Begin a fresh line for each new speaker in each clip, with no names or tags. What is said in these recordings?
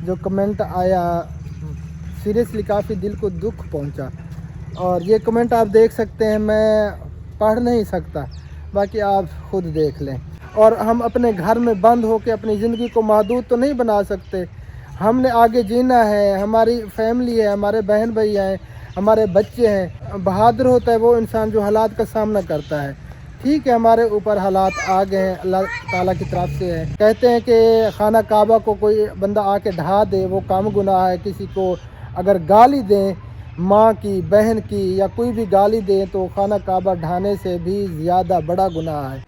जो कमेंट आया सीरियसली काफ़ी दिल को दुख पहुंचा। और ये कमेंट आप देख सकते हैं, मैं पढ़ नहीं सकता, बाकी आप खुद देख लें। और हम अपने घर में बंद होकर अपनी ज़िंदगी को महदूद तो नहीं बना सकते। हमने आगे जीना है, हमारी फैमिली है, हमारे बहन भाई हैं, हमारे बच्चे हैं। बहादुर होता है वो इंसान जो हालात का सामना करता है। ठीक है, हमारे ऊपर हालात आ गए हैं, अल्लाह ताला की तरफ से है। कहते हैं कि खाना काबा को कोई बंदा आके ढहा दे वो कम गुनाह है। किसी को अगर गाली दें, माँ की, बहन की, या कोई भी गाली दें तो खाना काबा ढहाने से भी ज़्यादा बड़ा गुनाह है।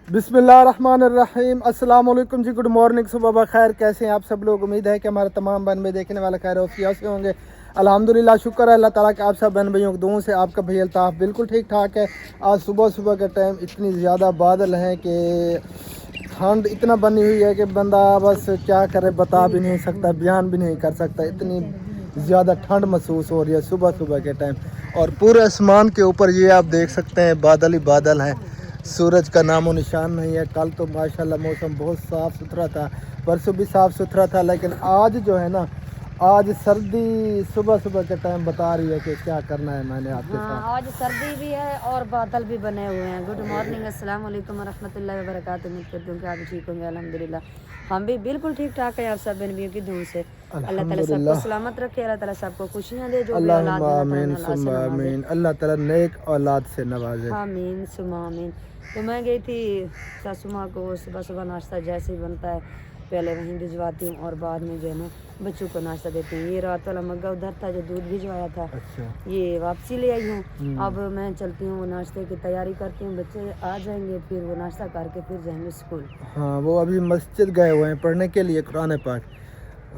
बिस्मिल्लाहिर्रहमानिर्रहीम, अस्सलाम वालेकुम जी, गुड मॉर्निंग, सुबह बखैर। कैसे हैं आप सब लोग? उम्मीद है कि हमारे तमाम बहन भाई देखने वाले खैर वफिया से होंगे। अल्हम्दुलिल्लाह, शुक्र है अल्लाह ताला के आप सब बहन भाइयों की दुआओं से आपका भाई अल्ताफ़ बिल्कुल ठीक ठाक है। आज सुबह सुबह के टाइम इतनी ज़्यादा बादल हैं कि ठंड इतना बनी हुई है कि बंदा बस क्या करे, बता भी नहीं सकता, बयान भी नहीं कर सकता। इतनी ज़्यादा ठंड महसूस हो रही है सुबह सुबह के टाइम। और पूरे आसमान के ऊपर ये आप देख सकते हैं बादल ही बादल हैं, सूरज का नामो निशान नहीं है। कल तो माशाल्लाह मौसम बहुत साफ़ सुथरा था, परसों भी साफ़ सुथरा था, लेकिन आज जो है ना, आज सर्दी सुबह सुबह के टाइम बता रही है कि क्या करना है मैंने आपके साथ।
आज सर्दी भी है और बादल भी बने हुए हैं। गुड मॉर्निंग, अस्सलाम वालेकुम वरहमतुल्लाहि वबरकातुहू। उम्मीद करती हूँ कि आप ठीक होंगे। अल्हम्दुलिल्लाह हम भी बिल्कुल ठीक ठाक है। आप सब बेनबियों की दुआ से अल्लाह ताला सबको सलामत रखे, अल्लाह ताला सबको खुशियाँ दे, जो भी औलाद देना
आमीन सुम्मा आमीन, अल्लाह ताला नेक औलाद से नवाजे।
आमीन सुम्मा आमीन। तो मैं गई थी सासू माँ को, सुबह सुबह नाश्ता जैसे ही बनता है पहले वहीं भिजवाती हूँ और बाद में जो है ना बच्चों को नाश्ता देती हूँ। ये रात वाला मग्गा उधर था जो दूध भिजवाया था,
अच्छा,
ये वापसी ले आई हूँ। अब मैं चलती हूँ, नाश्ते की तैयारी करती हूँ, बच्चे आ जाएंगे फिर वो नाश्ता करके फिर जाएंगे स्कूल।
हाँ, वो अभी मस्जिद गए हुए हैं पढ़ने के लिए कुरान पाक।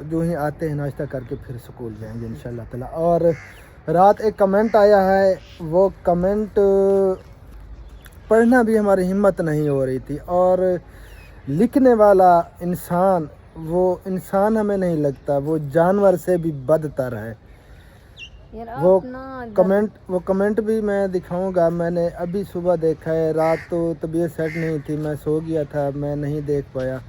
जो ही आते हैं नाश्ता करके फिर स्कूल जाएंगे इंशाल्लाह ताला। और रात एक कमेंट आया है, वो कमेंट पढ़ना भी हमारी हिम्मत नहीं हो रही थी। और लिखने वाला इंसान, वो इंसान हमें नहीं लगता, वो जानवर से भी बदतर है। वो कमेंट भी मैं दिखाऊंगा। मैंने अभी सुबह देखा है, रात तो तबीयत सेट नहीं थी, मैं सो गया था, मैं नहीं देख पाया।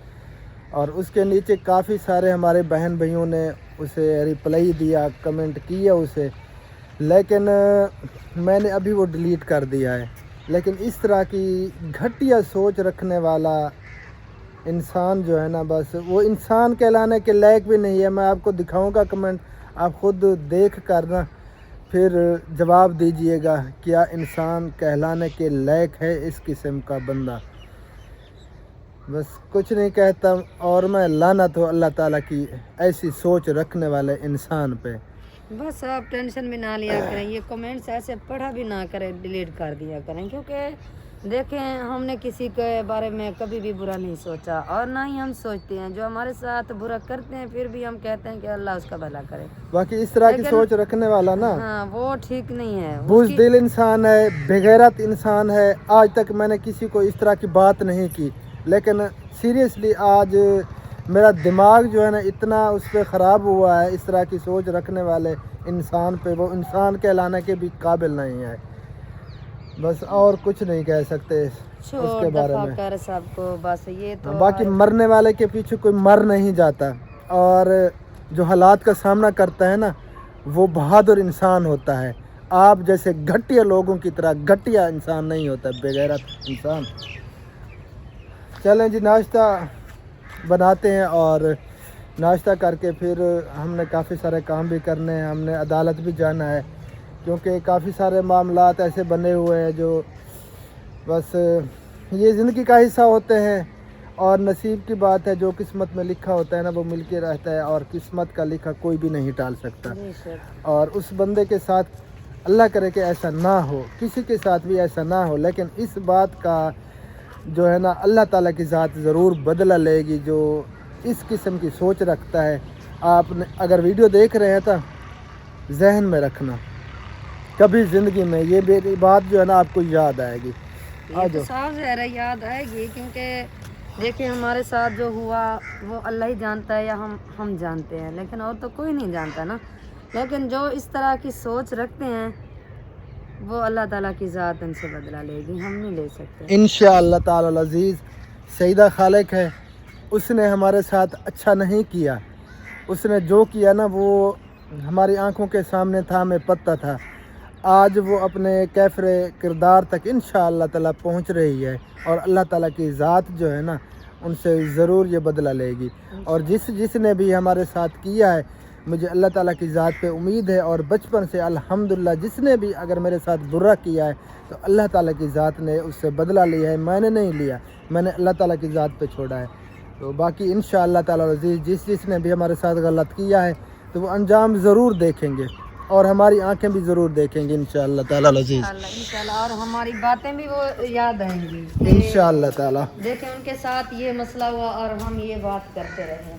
और उसके नीचे काफ़ी सारे हमारे बहन भाइयों ने उसे रिप्लाई दिया, कमेंट किया उसे, लेकिन मैंने अभी वो डिलीट कर दिया है। लेकिन इस तरह की घटिया सोच रखने वाला इंसान जो है ना, बस वो इंसान कहलाने के लायक भी नहीं है। मैं आपको दिखाऊंगा कमेंट, आप खुद देख कर ना फिर जवाब दीजिएगा, क्या इंसान कहलाने के लायक है इस किस्म का बंदा। बस कुछ नहीं कहता, और मैं लानत हो अल्लाह ताला की ऐसी सोच रखने वाले इंसान पे।
बस आप टेंशन भी ना लिया करें, ये कमेंट्स ऐसे पढ़ा भी ना करें, डिलीट कर दिया करें। क्योंकि देखें, हमने किसी के बारे में कभी भी बुरा नहीं सोचा और ना ही हम सोचते हैं। जो हमारे साथ बुरा करते हैं फिर भी हम कहते हैं कि अल्लाह उसका भला करे।
बाकी इस तरह की सोच रखने वाला ना,
हाँ, वो ठीक नहीं है,
बुज़दिल इंसान है, बेगैरत इंसान है। आज तक मैंने किसी को इस तरह की बात नहीं की, लेकिन सीरियसली आज मेरा दिमाग जो है ना इतना उस पर ख़राब हुआ है इस तरह की सोच रखने वाले इंसान पे। वो इंसान कहलाने के भी काबिल नहीं है। बस और कुछ नहीं कह सकते उसके बारे में।
कर सबको बस ये तो
बाकी मरने वाले के पीछे कोई मर नहीं जाता, और जो हालात का सामना करता है ना, वो बहादुर इंसान होता है। आप जैसे घटिया लोगों की तरह घटिया इंसान नहीं होता, बेगैरत इंसान। चलें जी, नाश्ता बनाते हैं और नाश्ता करके फिर हमने काफ़ी सारे काम भी करने हैं। हमने अदालत भी जाना है, क्योंकि काफ़ी सारे मामलात ऐसे बने हुए हैं जो बस ये ज़िंदगी का हिस्सा होते हैं। और नसीब की बात है, जो किस्मत में लिखा होता है ना वो मिल के रहता है, और किस्मत का लिखा कोई भी नहीं टाल सकता। और उस बंदे के साथ अल्लाह करे कि ऐसा ना हो, किसी के साथ भी ऐसा ना हो, लेकिन इस बात का जो है ना अल्लाह ताला की ज़ात ज़रूर बदला लेगी जो इस किस्म की सोच रखता है। आपने अगर वीडियो देख रहे हैं तो जहन में रखना, कभी ज़िंदगी में ये मेरी बात जो है ना आपको याद आएगी।
तो साफ ज़रा याद आएगी, क्योंकि देखिए हमारे साथ जो हुआ वो अल्लाह ही जानता है या हम जानते हैं, लेकिन और तो कोई नहीं जानता ना। लेकिन जो इस तरह की सोच रखते हैं वो अल्लाह ताला की ज़ात उनसे बदला लेगी, हम नहीं ले सकते।
इंशाअल्लाह ताला अज़ीज़ सईदा खालिक है, उसने हमारे साथ अच्छा नहीं किया, उसने जो किया ना वो हमारी आंखों के सामने था, हमें पता था। आज वो अपने कैफ़रे किरदार तक इंशाअल्लाह ताला पहुंच रही है और अल्लाह ताला की ज़ात जो है ना उनसे ज़रूर ये बदला लेगी। और जिसने भी हमारे साथ किया है, मुझे अल्लाह ताला की ज़ात पे उम्मीद है और बचपन से अल्हम्दुलिल्लाह जिसने भी अगर मेरे साथ बुरा किया है तो अल्लाह ताला की ज़ात ने उससे बदला लिया है, मैंने नहीं लिया, मैंने अल्लाह ताला की ज़ात पे छोड़ा है। तो बाकी इंशाअल्लाह ताला अज़ीज़ जिसने भी हमारे साथ गलत किया है तो वो अंजाम ज़रूर देखेंगे और हमारी आंखें भी ज़रूर देखेंगी इंशाअल्लाह ताला अज़ीज़,
इंशाल्लाह, और हमारी बातें भी वो याद आएंगी
इंशाअल्लाह ताला।
देखें उनके साथ ये मसला हुआ और हम ये बात करते रहे,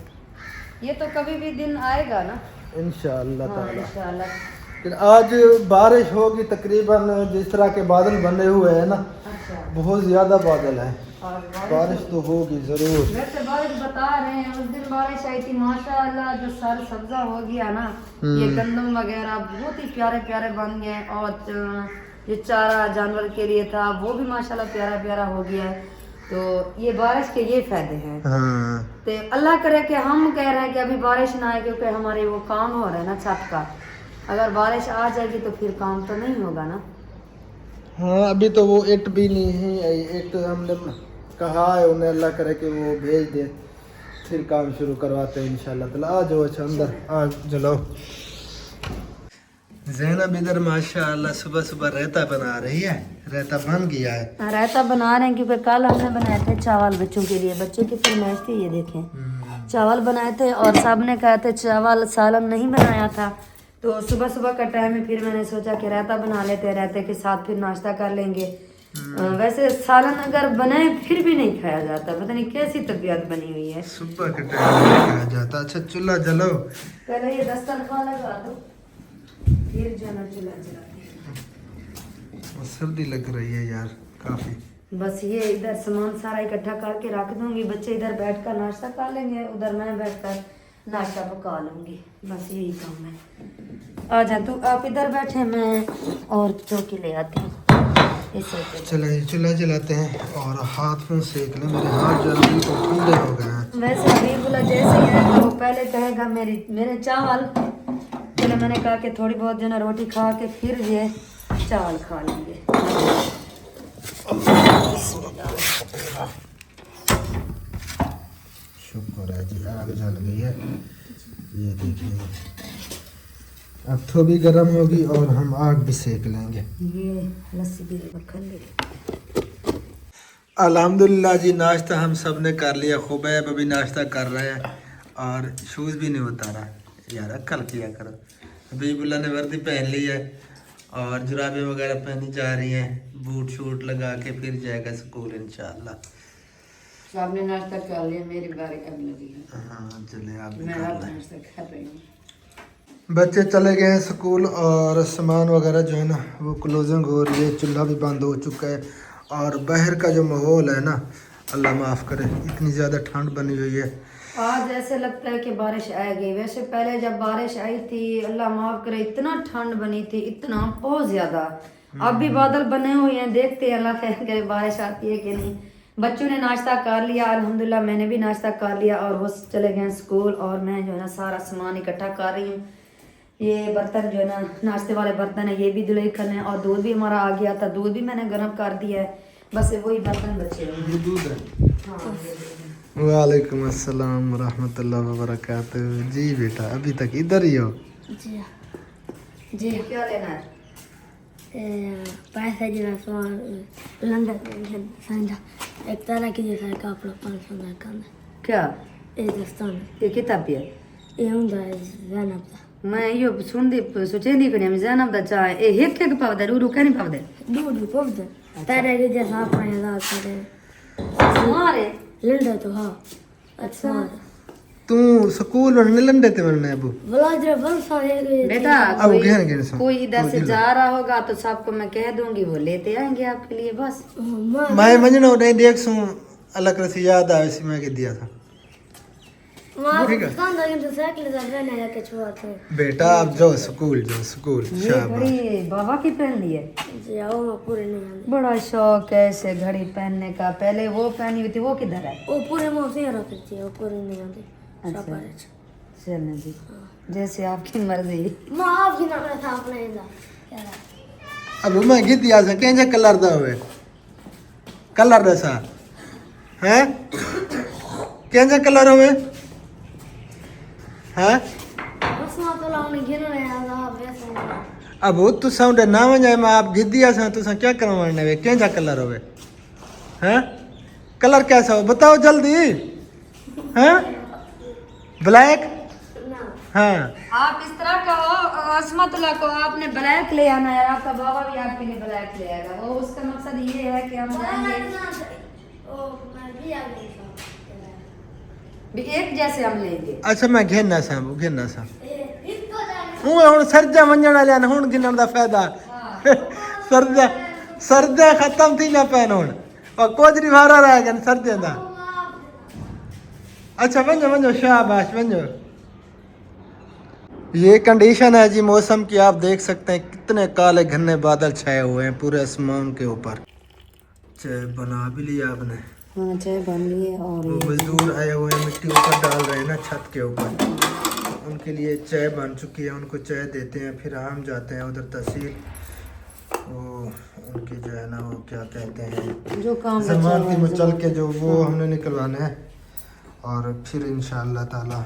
ये तो कभी भी दिन आएगा ना
इंशाअल्लाह
हाँ,
ताला।
इंशाल्लाह।
लेकिन आज बारिश होगी तकरीबन, जिस तरह के बादल बने हुए हैं ना,
अच्छा,
बहुत ज़्यादा बादल है,
और
बारिश तो होगी ज़रूर।
वैसे बारिश बता रहे हैं, उस दिन बारिश आई थी माशाअल्लाह, जो सर सब्जा हो गया ना, ये गंदम वगैरह बहुत ही प्यारे प्यारे बन गए, और जो चारा जानवर के लिए था वो भी माशाल्लाह प्यारा प्यारा हो गया है। तो ये बारिश के ये फायदे हैं।
हाँ
तो अल्लाह करे कि हम कह रहे हैं कि अभी बारिश ना आए, क्योंकि हमारे वो काम हो रहा है ना छत का, अगर बारिश आ जाएगी तो फिर काम तो नहीं होगा ना।
हाँ, अभी तो वो इट भी नहीं आई, इट हमने कहा है उन्हें, अल्लाह करे कि वो भेज दे, फिर काम शुरू करवाते हैं इंशाल्लाह ताला। आ जाओ, अच्छा अंदर आ चलो। ज़ैनब इधर माशाअल्लाह सुबह सुबह रायता बना रही है, रायता बन गया है।
रायता बना रहे हैं क्योंकि कल हमने बनाए थे चावल बच्चों के लिए, बच्चों की फरमाइश थी, ये देखें चावल बनाए थे और सब ने कहा थे चावल सालन नहीं बनाया था, तो सुबह सुबह का टाइम है, फिर मैंने सोचा कि रायता बना लेते हैं, रायते के साथ फिर नाश्ता कर लेंगे। वैसे सालन अगर बनाए फिर भी नहीं खाया जाता, पता नहीं कैसी तबीयत बनी हुई है,
सुबह के टाइम में खाया जाता। अच्छा चूल्हा जलो,
पहले ये दस्तरखान लगा दो, फिर जो है ना चूल्हा जलाते हैं।
सर्दी लग रही है यार काफ़ी।
बस ये इधर सामान सारा इकट्ठा करके रख दूंगी, बच्चे इधर बैठकर नाश्ता कर लेंगे, उधर मैं बैठकर नाश्ता पका लूंगी, बस यही काम है। आ जा तू, आप इधर बैठे, मैं और चौकी ले आती हूँ।
चले चूल्हा जलाते हैं और हाथ में सेक लें, मेरे हाथ जो है तो ठंडे हो गए हैं।
वैसे हबीबुल्ला जैसे ही है तो पहले कहेगा मेरे चावल, पहले मैंने कहा कि थोड़ी बहुत जो ना रोटी खा के फिर ये चावल खा लेंगे।
शुक्र है जी, आग जल गई है, ये देखिए अब तो भी गर्म होगी और हम आग भी सेक लेंगे।
ये लस्सी भी रखा ले।
अल्हम्दुलिल्लाह जी, नाश्ता हम सब ने कर लिया, खुबैब अभी नाश्ता कर रहे हैं और शूज़ भी नहीं उतारा यार, अक्ल किया करो। हबीबुल्लाह ने वर्दी पहन ली है और जुराबें वगैरह पहनी जा रही हैं, बूट शूट लगा के फिर जाएगा स्कूल इंशाल्लाह।
आपने नाश्ता कर लिया, मेरी बारी अब लगी है।
हाँ चले आप भी
मैं
कर
अब
लें।
नाश्ता कर रही हूँ।
बच्चे चले गए हैं स्कूल और सामान वगैरह जो है ना वो क्लोजिंग हो रही है, चूल्हा भी बंद हो चुका है और बाहर का जो माहौल है ना, अल्लाह माफ़ करे, इतनी ज़्यादा ठंड बनी हुई है।
आज ऐसे लगता है कि बारिश आएगी, वैसे पहले जब बारिश आई थी अल्लाह माफ़ करे इतना ठंड बनी थी, इतना बहुत ज़्यादा। अब भी बादल बने हुए हैं, देखते हैं अल्लाह खैर करे बारिश आती है कि नहीं। बच्चों ने नाश्ता कर लिया अल्हम्दुलिल्लाह, मैंने भी नाश्ता कर लिया और वो चले गए स्कूल और मैं जो है ना सारा सामान इकट्ठा कर रही हूँ। ये बर्तन जो है ना नाश्ते वाले बर्तन है, ये भी धुलाई करने हैं और दूध भी हमारा आ गया था, दूध भी मैंने गर्म कर दिया है, बस वही बर्तन बचे हुए हैं।
दूध है। वालेकुम अस्सलाम रहमतुल्लाहि व बरकातहू। जी बेटा अभी तक इधर ही हो?
जी
जी क्या लेना है?
पैसे जो है सो लंदन समझा एक तरह की जैसा कपड़ा 500 में कम है
क्या
ये दोस्तों
ये किताब है?
ये ਹੁੰਦਾ ज़ैनब दा
मैं यो सुनदी सोचे नहीं करी हम ज़ैनब दा चाह ए एक एक पावदे रू कहनी पावदे
दूध पवद तारे के जैसा अपने हजार करे
हमारे
लंडा तो हाँ अच्छा
तू स्कूल में नहीं लंडे थे मरने अबू
वलादर बल सारे
बेटा
अब घेर घेर सो
कोई इधर से जा रहा होगा तो सबको मैं कह दूंगी, वो लेते आएंगे आपके लिए बस।
मैं मंजनो नहीं देख सू अल्लाह करे से याद आवे सी मैं के दिया था
मां
ठीक है।
दुकानदार की साइकिल से रहने जाके छुआते हैं
बेटा आप जाओ स्कूल
ये
शाबाश।
घड़ी बाबा की पहन ली है।
जाओ मैं पूरे नहीं आते
बड़ा शौक है ऐसे घड़ी पहनने का। पहले वो पहनी हुई थी, वो किधर है?
वो पूरे मुंह से रखती थी वो पूरे नहीं आते
अच्छा। चलने जी, जैसे आपकी मर्जी।
मां आपकी नाम था अपने इंदा क्या
अब मैं गीत याद है केंजे कलर दा हुए कलर दसा हैं केंजे कलर हुए हैं
बस मां तो लाने गिन रहे हैं आप वैसे
अब वो तू साउंड ना वजाए मैं आप गीत दिया सा तू क्या करवाने वे केंजा कलर हुए हैं कलर कैसा हो बताओ जल्दी हैं ब्लैक हाँ
आप इस तरह कहो असमतुल्ला को आपने ब्लैक ले आना है, आपका बाबा भी आपके लिए ब्लैक ले आएगा। वो उसका मकसद ये है कि हम जाएंगे
ओ मैं भी आ गई
भी एक जैसे हम लेंगे।
अच्छा मैं घेरना सा
इसको जाने
हूँ हुण सर्दियां वञण वालियां आहिनि हुण गिनण दा फ़ाइदा सर्दियां ख़तम थी न पैन हुण और कोजरी वारा रह गया सर्दियां दा। अच्छा वञो शाबाश वञो। ये कंडीशन है जी मौसम की, आप देख सकते हैं कितने काले घने बादल छाए हुए हैं पूरे आसमान के ऊपर। चाय बना भी लिया आपने?
हाँ चाय बन गई है। और
वो मजदूर आए हुए हैं मिट्टी ऊपर डाल रहे हैं ना छत के ऊपर, उनके लिए चाय बन चुकी है, उनको चाय देते हैं फिर हम जाते हैं उधर तहसील। वो उनकी जो है ना वो क्या कहते हैं
जो काम
जमानती मुचल के जो वो हमने निकलवाना है और फिर इंशाअल्लाह ताला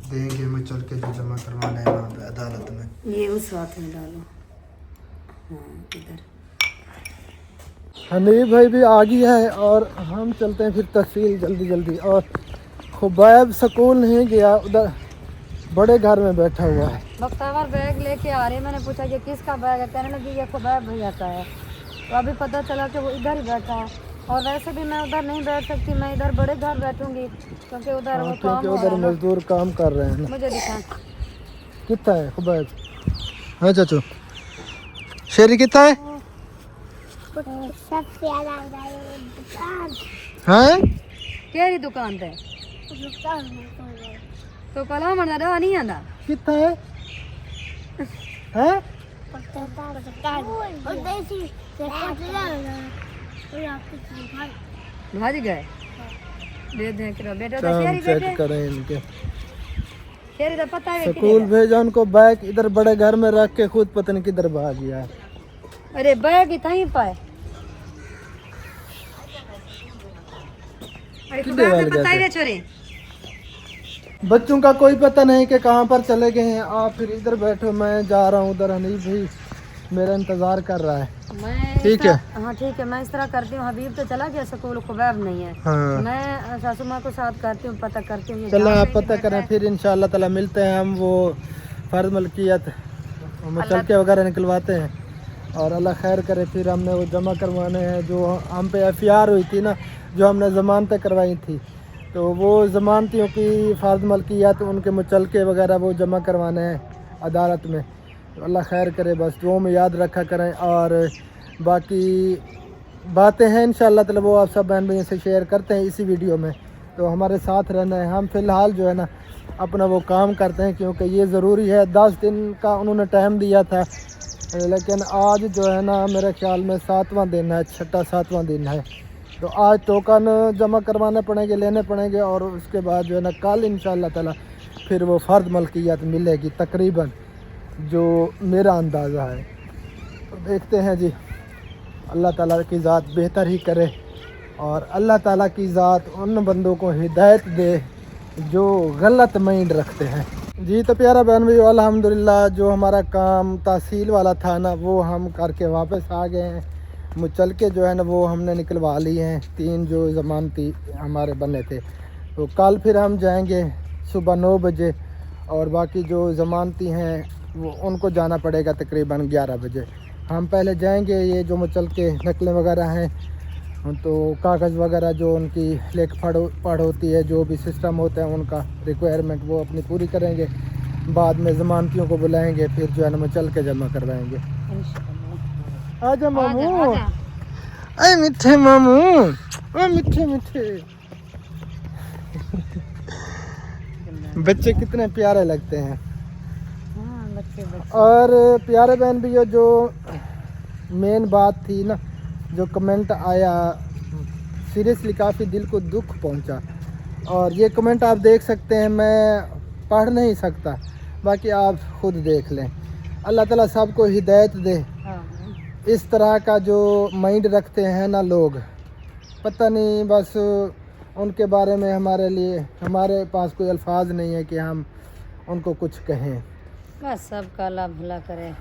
देंगे मुचल के जो जमा करवाना है वहाँ पे अदालत में।
ये उस हाथ में डालो। हाँ इधर
हनीफ भाई भी आ गया है और हम चलते हैं फिर तहसील जल्दी। और खुबैब स्कूल नहीं गया, उधर बड़े घर में बैठा हुआ है।
बख्तावर बैग लेके आ रहे, मैंने पूछा ये किसका बैग है, कहने लगी ये खुबैब भैया का है। तो अभी पता चला कि वो इधर ही बैठा है। और वैसे भी मैं उधर नहीं बैठ सकती, मैं इधर बड़े घर बैठूंगी क्योंकि उधर वो काम
क्योंकि
हो
उधर
रहा है ना।
मजदूर काम कर रहे हैं ना।
मुझे दिखा
कितना है खुबैब? हाँ चाचू शेरी कितना है?
सबसे अलग दुकान
हाँ
केरी दुकान पे तो कला मरना रहा नहीं आंदा
कितना है? हैं?
भाज गए दे दे करो बेटा तो
काम
शेरी
चेक
बैठे
करें इनके।
शेरी तो पता है
स्कूल भेजा उनको, बैग इधर बड़े घर में रख के खुद पता नहीं किधर भाग गया है।
अरे बैग ही कहीं पाए। अरे
किधर
खुदा
वाले
पता ही
गए
है छोरे।
बच्चों का कोई पता नहीं कि कहाँ पर चले गए हैं। आप फिर इधर बैठो, मैं जा रहा हूँ उधर। हनीफ भाई मेरा इंतजार कर रहा है।
मैं
ठीक है।
हाँ ठीक है, मैं इस तरह करती हूँ। हबीब तो चला गया स्कूल, खुबैब नहीं है।
हाँ
मैं सासू माँ को साथ करती हूँ, पता करती हूँ। ये
चलो
जहाँ
आप
पे
पता
बैठा
करें
है।
फिर इंशाअल्लाह ताला मिलते हैं हम। वो फर्ज मलकियत मुचलके वगैरह निकलवाते हैं और अल्लाह खैर करे। फिर हमने वो जमा करवाने हैं जो हम पे एफआईआर हुई थी ना, जो हमने ज़मानतें करवाई थी, तो वो ज़मानतियों की फर्ज मलकियत उनके मुचलके वगैरह वो जमा करवाने हैं अदालत में। तो अल्लाह खैर करे, बस दुआ में याद रखा करें। और बाकी बातें हैं इंशाअल्लाह ताला वो आप सब बहन भाइयों से शेयर करते हैं इसी वीडियो में। तो हमारे साथ रहना है। हम फ़िलहाल जो है ना अपना वो काम करते हैं क्योंकि ये ज़रूरी है। 10 दिन का उन्होंने टाइम दिया था, लेकिन आज जो है ना मेरे ख्याल में 7वां दिन है, 6-7वां दिन है। तो आज टोकन जमा करवाने पड़ेंगे, लेने पड़ेंगे और उसके बाद जो है ना कल इंशाअल्लाह ताला फिर वो फ़र्द मलकियत मिलेगी तकरीबन, जो मेरा अंदाज़ा है। तो देखते हैं जी, अल्लाह ताला की ज़ात बेहतर ही करे और अल्लाह ताला की ज़ात उन बंदों को हिदायत दे जो गलत माइंड रखते हैं। जी तो प्यारा बहन भाई अल्हम्दुलिल्लाह जो हमारा काम तहसील वाला था ना वो हम करके वापस आ गए हैं। मुचलके जो है ना वो हमने निकलवा लिए हैं, 3 जो ज़मानती हमारे बने थे। तो कल फिर हम जाएंगे सुबह 9 बजे और बाकी जो ज़मानती हैं वो उनको जाना पड़ेगा तकरीबन 11 बजे। हम पहले जाएंगे, ये जो मुचलके नकलें वगैरह हैं तो कागज़ वगैरह जो उनकी लेख पढ़ होती है, जो भी सिस्टम होता है उनका रिक्वायरमेंट वो अपनी पूरी करेंगे। बाद में ज़मानतियों को बुलाएंगे, फिर जो है ना मुचल के जमा करवाएंगे। आजा मामू, अरे मिठे मामू, ओ मिठे मिठे। बच्चे कितने प्यारे लगते हैं।
हाँ बच्चे
और प्यारे बहन भी जो मेन बात थी ना, जो कमेंट आया, सीरियसली काफ़ी दिल को दुख पहुंचा। और ये कमेंट आप देख सकते हैं, मैं पढ़ नहीं सकता, बाकी आप खुद देख लें। अल्लाह ताला सबको हिदायत दे।
हाँ
इस तरह का जो माइंड रखते हैं ना लोग, पता नहीं, बस उनके बारे में हमारे पास कोई अल्फाज नहीं है कि हम उनको कुछ कहें।
बस सबका अल्लाह भला करे,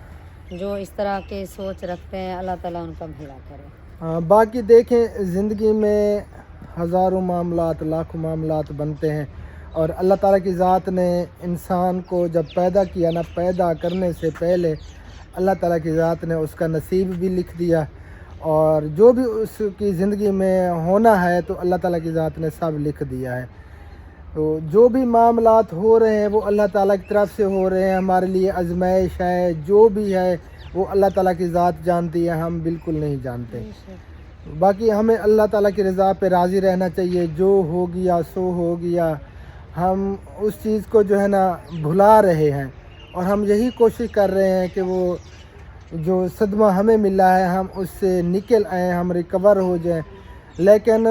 जो इस तरह के सोच रखते हैं अल्लाह ताला उनका भला करे।
हाँ, बाकी देखें, ज़िंदगी में हज़ारों मामलात, लाखों मामलात बनते हैं, और अल्लाह ताला की ज़ात ने इंसान को जब पैदा किया ना, पैदा करने से पहले अल्लाह ताला की ज़ात ने उसका नसीब भी लिख दिया, और जो भी उसकी ज़िंदगी में होना है तो अल्लाह ताला की ज़ात ने सब लिख दिया है। तो जो भी मामलात हो रहे हैं वो अल्लाह ताला की तरफ से हो रहे हैं, हमारे लिए आजमाइश है, जो भी है वो अल्लाह ताला की ज़ात जानती है, हम बिल्कुल नहीं जानते। बाकी हमें अल्लाह ताला की रज़ा पे राज़ी रहना चाहिए, जो हो गया सो हो गया। हम उस चीज़ को जो है ना भुला रहे हैं, और हम यही कोशिश कर रहे हैं कि वो जो सदमा हमें मिला है हम उससे निकल आएँ, हम रिकवर हो जाएं। लेकिन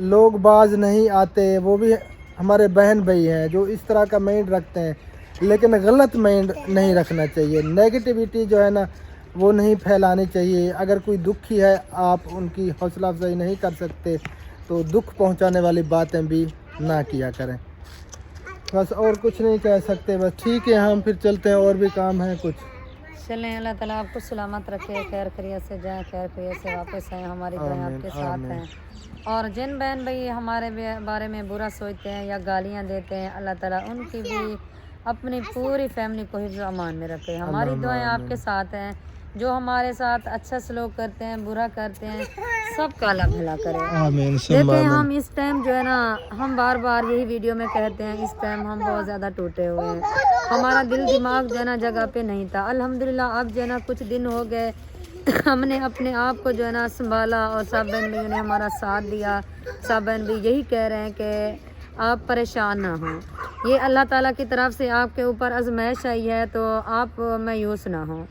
लोग बाज नहीं आते, वो भी हमारे बहन भाई हैं जो इस तरह का माइंड रखते हैं, लेकिन गलत माइंड नहीं रखना चाहिए। नेगेटिविटी जो है ना वो नहीं फैलानी चाहिए। अगर कोई दुखी है, आप उनकी हौसला अफजाई नहीं कर सकते तो दुख पहुंचाने वाली बातें भी ना किया करें। बस और कुछ नहीं कह सकते। बस ठीक है, हम फिर चलते हैं, और भी काम है कुछ।
चलें, अल्लाह ताला आपको सलामत रखे, खैर खैरियत से जाएं, खैर खैरियत से वापस आएँ। हमारी दुआएं आपके साथ हैं। और जिन बहन भाई हमारे बारे में बुरा सोचते हैं या गालियां देते हैं, अल्लाह ताला उनकी भी अपनी पूरी फैमिली को हिफ्ज़ अमान में रखे। हमारी दुआएं आपके साथ हैं। जो हमारे साथ अच्छा सलूक करते हैं, बुरा करते हैं, सबका अल्लाह भला करे।
आमीन।
देखें, हम इस टाइम जो है ना, हम बार बार यही वीडियो में कहते हैं, इस टाइम हम बहुत ज़्यादा टूटे हुए हैं। हमारा दिल दिमाग जो है ना जगह पे नहीं था। अल्हम्दुलिल्लाह अब जो है ना कुछ दिन हो गए हमने अपने आप को जो है ना संभाला, और सब बहन भाइयों ने हमारा साथ दिया। सब बहन भी यही कह रहे हैं कि आप परेशान ना हों, ये अल्लाह ताला की तरफ से आपके ऊपर आजमाइश आई है, तो आप मायूस ना हों।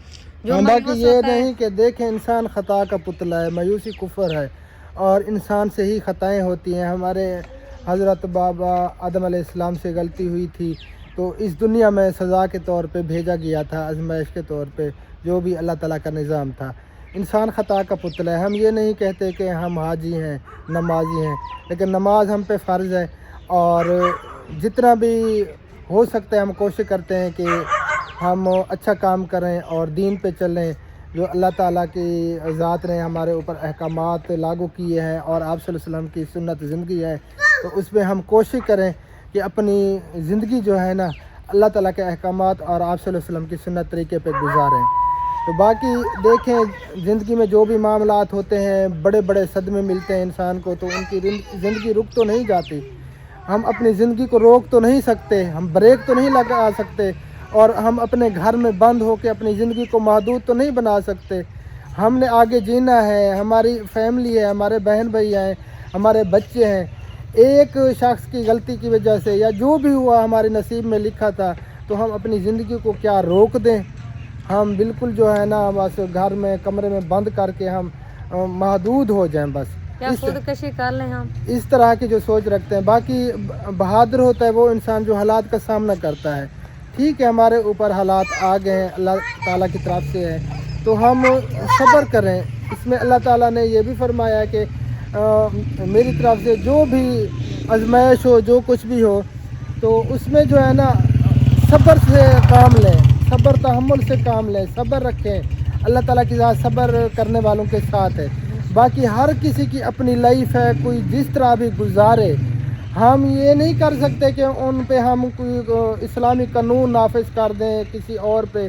जो
बाकी ये नहीं कि देखें, इंसान ख़ता का पुतला है, मायूसी कुफर है, और इंसान से ही ख़ताएँ होती हैं। हमारे हज़रत बाबा आदम अलैहिस्सलाम से गलती हुई थी, तो इस दुनिया में सज़ा के तौर पे भेजा गया था, आजमाइश के तौर पे, जो भी अल्लाह ताला का निज़ाम था। इंसान ख़ता का पुतला है। हम ये नहीं कहते कि हम हाजी हैं, नमाजी हैं, लेकिन नमाज हम पे फ़र्ज़ है, और जितना भी हो सकता है हम कोशिश करते हैं कि हम अच्छा काम करें और दीन पे चलें। जो अल्लाह ताला की ज़ात ने हमारे ऊपर अहकामात लागू किए हैं और आप सल्लल्लाहु अलैहि वसल्लम की सुन्नत ज़िंदगी है, तो उसमें हम कोशिश करें कि अपनी ज़िंदगी जो है ना अल्लाह ताला के अहकामात और आप सल्लल्लाहु अलैहि वसल्लम की सुन्नत तरीके पे गुजारें। तो बाकी देखें, ज़िंदगी में जो भी मामलात होते हैं, बड़े बड़े सदमे मिलते हैं इंसान को, तो उनकी ज़िंदगी रुक तो नहीं जाती। हम अपनी ज़िंदगी को रोक तो नहीं सकते, हम ब्रेक तो नहीं लगा सकते, और हम अपने घर में बंद होकर अपनी ज़िंदगी को महदूद तो नहीं बना सकते। हमने आगे जीना है, हमारी फैमिली है, हमारे बहन भाई हैं, हमारे बच्चे हैं। एक शख्स की गलती की वजह से या जो भी हुआ हमारे नसीब में लिखा था, तो हम अपनी ज़िंदगी को क्या रोक दें? हम बिल्कुल जो है ना बस घर में कमरे में बंद करके हम महदूद हो जाएं, बस
क्या खुदकशी कर लें हम?
इस तरह की जो सोच रखते हैं। बाकी बहादुर होता है वो इंसान जो हालात का सामना करता है। ठीक है, हमारे ऊपर हालात आ गए हैं, अल्लाह ताला की तरफ से है, तो हम सब्र करें। इसमें अल्लाह ताला ने ये भी फरमाया है कि मेरी तरफ से जो भी आजमाइश हो, जो कुछ भी हो, तो उसमें जो है ना सब्र से काम लें, सब्र तहम्मुल से काम लें, सब्र रखें। अल्लाह ताला की ज़ात सब्र करने वालों के साथ है। बाकी हर किसी की अपनी लाइफ है, कोई जिस तरह भी गुजारे। हम ये नहीं कर सकते कि उन पे हम कोई इस्लामी कानून नाफिज कर दें किसी और पे।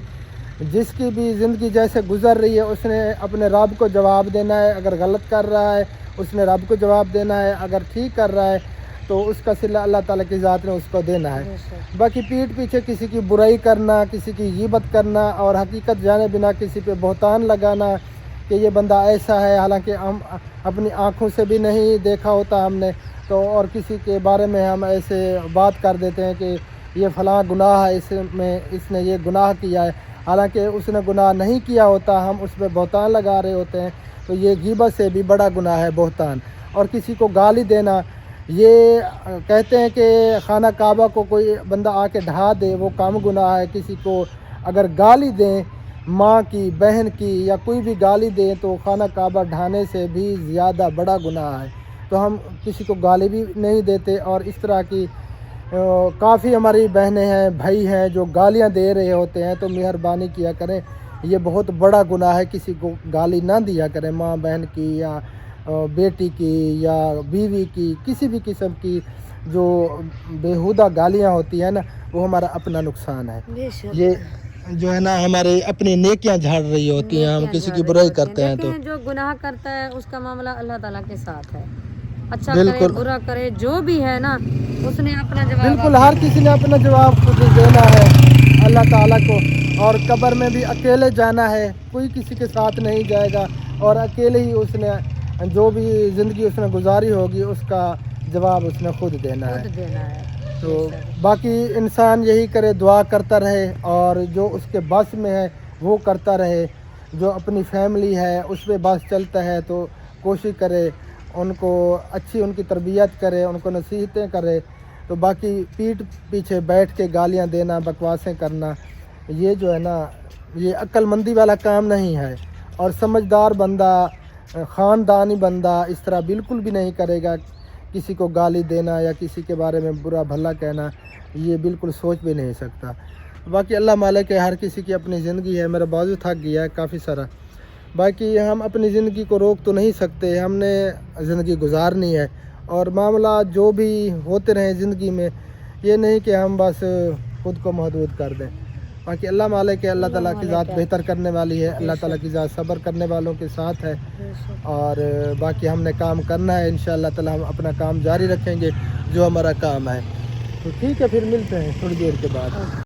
जिसकी भी ज़िंदगी जैसे गुज़र रही है उसने अपने रब को जवाब देना है। अगर गलत कर रहा है उसने रब को जवाब देना है, अगर ठीक कर रहा है तो उसका सिला अल्लाह ताला की ज़ात ने उसको देना है। बाकी पीठ पीछे किसी की बुराई करना, किसी की ग़ीबत करना और हकीकत जाने बिना किसी पे बहतान लगाना कि ये बंदा ऐसा है, हालांकि हम अपनी आँखों से भी नहीं देखा होता हमने, तो और किसी के बारे में हम ऐसे बात कर देते हैं कि یہ فلاں گناہ ہے، اس نے یہ گناہ کیا ہے، حالانکہ اس نے گناہ نہیں کیا ہوتا، ہم اس پہ بہتان لگا رہے ہوتے ہیں، تو یہ غیبت سے بھی بڑا گناہ ہے بہتان۔ اور کسی کو گالی دینا، یہ کہتے ہیں کہ خانہ کعبہ کو کوئی بندہ آ کے ڈھا دے وہ کم گناہ ہے، کسی کو اگر گالی دیں ماں کی، بہن کی، یا کوئی بھی گالی دیں تو خانہ کعبہ ڈھانے سے بھی زیادہ بڑا گناہ ہے۔ تو ہم کسی کو گالی بھی نہیں دیتے، اور اس طرح کی کافی ہماری بہنیں ہیں، بھائی ہیں جو گالیاں دے رہے ہوتے ہیں، تو مہربانی کیا کریں، یہ بہت بڑا گناہ ہے، کسی کو گالی نہ دیا کریں، ماں بہن کی یا بیٹی کی یا بیوی کی، کسی بھی قسم کی جو بیہودہ گالیاں ہوتی ہیں نا، وہ ہمارا اپنا نقصان ہے۔
بے شک
یہ جو ہے نا ہمارے اپنی نیکیاں جھاڑ رہی ہوتی ہیں، ہم کسی کی برائی کرتے ہیں تو
دیکھیں جو گناہ کرتا ہے اس کا معاملہ اللہ تعالیٰ کے ساتھ ہے، اچھا کرے
بالکل
برا کرے جو بھی ہے نا، اس نے اپنا جواب
بالکل ہر کسی نے اپنا جواب خود دینا ہے اللہ تعالیٰ کو، اور قبر میں بھی اکیلے جانا ہے، کوئی کسی کے ساتھ نہیں جائے گا، اور اکیلے ہی اس نے جو بھی زندگی اس نے گزاری ہوگی اس کا جواب اس نے خود دینا ہے۔
خود دینا ہے۔
تو باقی انسان یہی کرے، دعا کرتا رہے، اور جو اس کے بس میں ہے وہ کرتا رہے، جو اپنی فیملی ہے اس پہ بس چلتا ہے تو کوشش کرے ان کو اچھی ان کی تربیت کرے، ان کو نصیحتیں کرے۔ تو باقی پیٹھ پیچھے بیٹھ کے گالیاں دینا، بکواسیں کرنا، یہ جو ہے نا یہ عقل مندی والا کام نہیں ہے، اور سمجھدار بندہ، خاندانی بندہ اس طرح بالکل بھی نہیں کرے گا۔ کسی کو گالی دینا یا کسی کے بارے میں برا بھلا کہنا، یہ بالکل سوچ بھی نہیں سکتا۔ باقی اللہ مالک ہے، ہر کسی کی اپنی زندگی ہے، میرا بازو تھک گیا ہے کافی سارا۔ باقی ہم اپنی زندگی کو روک تو نہیں سکتے، ہم نے زندگی گزارنی ہے، اور معاملات جو بھی ہوتے رہیں زندگی میں، یہ نہیں کہ ہم بس خود کو محدود کر دیں۔ باقی اللہ مالک ہے، اللہ تعالیٰ کی ذات بہتر کرنے والی ہے، اللہ تعالیٰ کی ذات صبر کرنے والوں کے ساتھ ہے، اور باقی ہم نے کام کرنا ہے، انشاءاللہ تعالیٰ ہم اپنا کام جاری رکھیں گے جو ہمارا کام ہے۔ تو ٹھیک ہے، پھر ملتے ہیں تھوڑی دیر کے بعد۔